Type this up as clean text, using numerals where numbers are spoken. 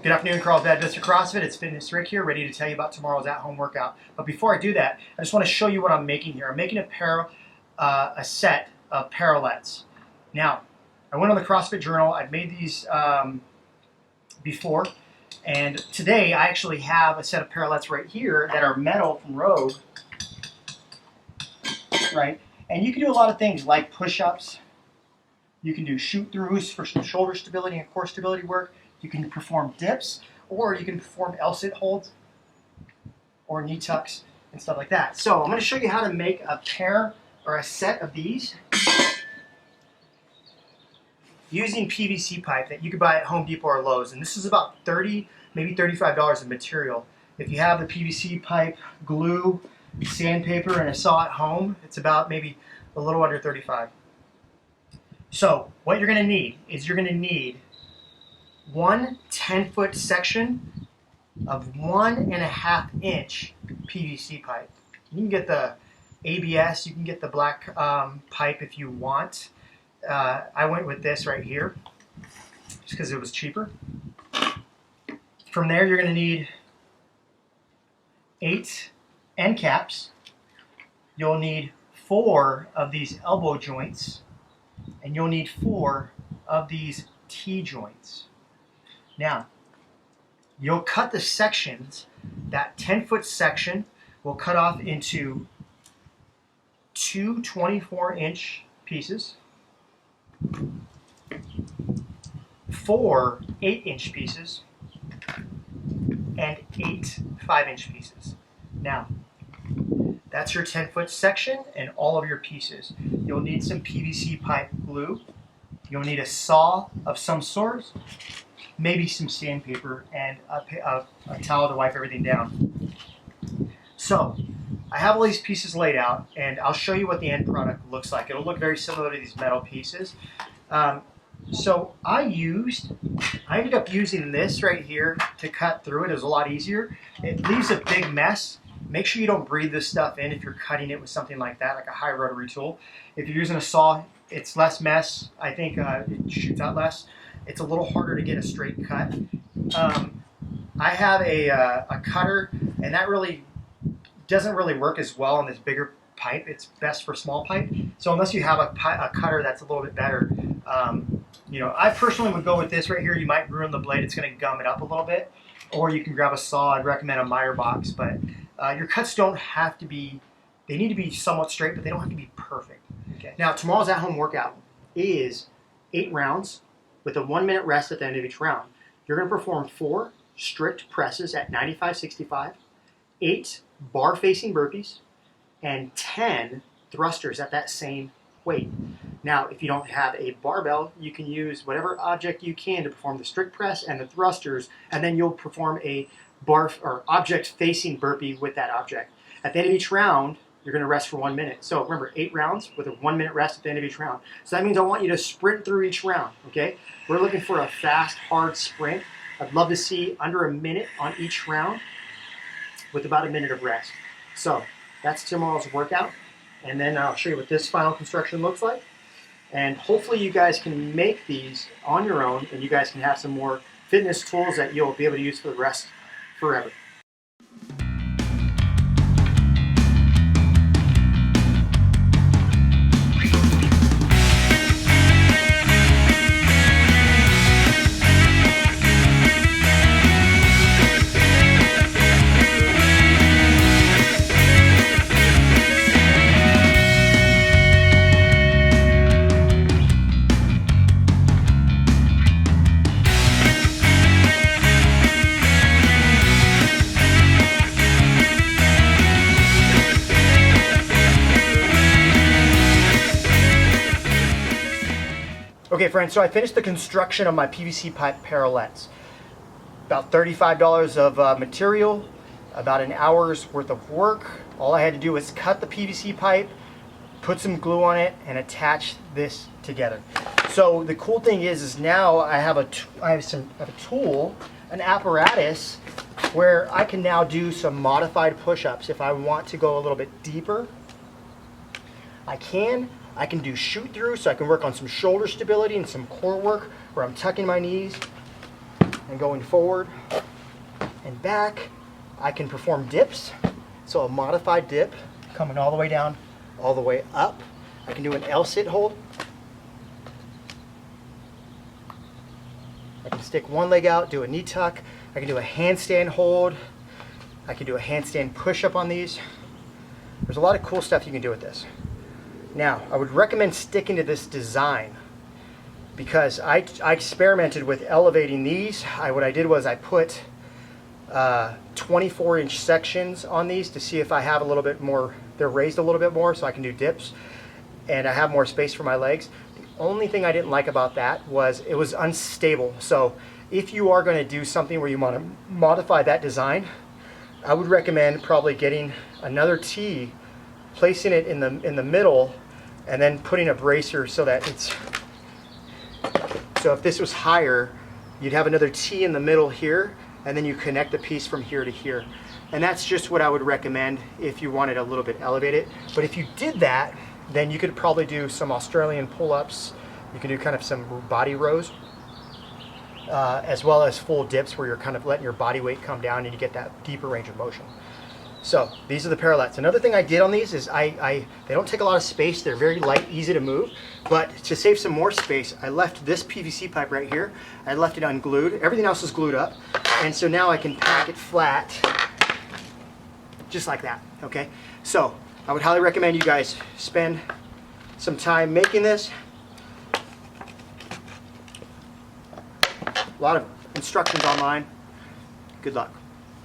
Good afternoon, Carlsbad, Mr. CrossFit. It's Fitness Rick here, ready to tell you about tomorrow's at-home workout. But before I do that, I just want to show you what I'm making here. I'm making a set of parallettes. Now, I went on the CrossFit Journal. I've made these before, and today I actually have a set of parallettes right here that are metal from Rogue, right? And you can do a lot of things like push-ups. You can do shoot-throughs for some shoulder stability and core stability work. You can perform dips, or you can perform L-sit holds or knee tucks and stuff like that. So I'm going to show you how to make a pair or a set of these using PVC pipe that you could buy at Home Depot or Lowe's. And this is about $30, maybe $35 of material. If you have the PVC pipe, glue, sandpaper, and a saw at home, it's about maybe a little under $35. So what you're going to need is you're going to need one 10-foot section of 1.5 inch PVC pipe. You can get the ABS, you can get the black pipe if you want. I went with this right here just because it was cheaper. From there, you're going to need 8 end caps. You'll need 4 of these elbow joints, and you'll need 4 of these T-joints. Now, you'll cut the sections. That 10-foot section will cut off into 2 24-inch pieces, 4 8-inch pieces, and 8 5-inch pieces. Now, that's your 10-foot section and all of your pieces. You'll need some PVC pipe glue. You'll need a saw of some sort, maybe some sandpaper, and a towel to wipe everything down. So, I have all these pieces laid out, and I'll show you what the end product looks like. It'll look very similar to these metal pieces. So I ended up using this right here to cut through it. It was a lot easier. It leaves a big mess. Make sure you don't breathe this stuff in if you're cutting it with something like that, like a high rotary tool. If you're using a saw, it's less mess. I think it shoots out less. It's a little harder to get a straight cut. I have a cutter, and that really doesn't really work as well on this bigger pipe. It's best for small pipe. So unless you have a cutter that's a little bit better, I personally would go with this right here. You might ruin the blade. It's going to gum it up a little bit. Or you can grab a saw. I'd recommend a miter box. But your cuts don't have to be, they need to be somewhat straight, but they don't have to be perfect. Okay. Now, tomorrow's at-home workout is 8 rounds with a 1-minute rest at the end of each round. You're going to perform 4 strict presses at 95-65, 8 bar facing burpees, and 10 thrusters at that same weight. Now, if you don't have a barbell, you can use whatever object you can to perform the strict press and the thrusters, and then you'll perform a bar or object facing burpee with that object. At the end of each round, you're going to rest for 1 minute. So remember, 8 rounds with a 1-minute rest at the end of each round. So that means I want you to sprint through each round, okay? We're looking for a fast, hard sprint. I'd love to see under a minute on each round with about a minute of rest. So that's tomorrow's workout. And then I'll show you what this final construction looks like. And hopefully you guys can make these on your own, and you guys can have some more fitness tools that you'll be able to use for the rest forever. Okay friends, so I finished the construction of my PVC pipe parallettes. About $35 of material, about an hour's worth of work. All I had to do was cut the PVC pipe, put some glue on it, and attach this together. So the cool thing is now I have a tool, an apparatus, where I can now do some modified push-ups. If I want to go a little bit deeper, I can. I can do shoot through, so I can work on some shoulder stability and some core work where I'm tucking my knees and going forward and back. I can perform dips, so a modified dip coming all the way down, all the way up. I can do an L-sit hold. I can stick one leg out, do a knee tuck. I can do a handstand hold. I can do a handstand push-up on these. There's a lot of cool stuff you can do with this. Now, I would recommend sticking to this design because I experimented with elevating these. What I did was I put 24-inch sections on these to see if I have a little bit more, they're raised a little bit more so I can do dips and I have more space for my legs. The only thing I didn't like about that was it was unstable. So if you are going to do something where you want to modify that design, I would recommend probably getting another tee, placing it in the middle, and then putting a bracer so that it's, so if this was higher, you'd have another tee in the middle here, and then you connect the piece from here to here. And that's just what I would recommend if you wanted a little bit elevated. But if you did that, then you could probably do some Australian pull-ups. You can do kind of some body rows, as well as full dips where you're kind of letting your body weight come down and you get that deeper range of motion. So these are the parallettes. Another thing I did on these is they don't take a lot of space. They're very light, easy to move. But to save some more space, I left this PVC pipe right here. I left it unglued. Everything else is glued up. And so now I can pack it flat, just like that, okay? So I would highly recommend you guys spend some time making this. A lot of instructions online. Good luck.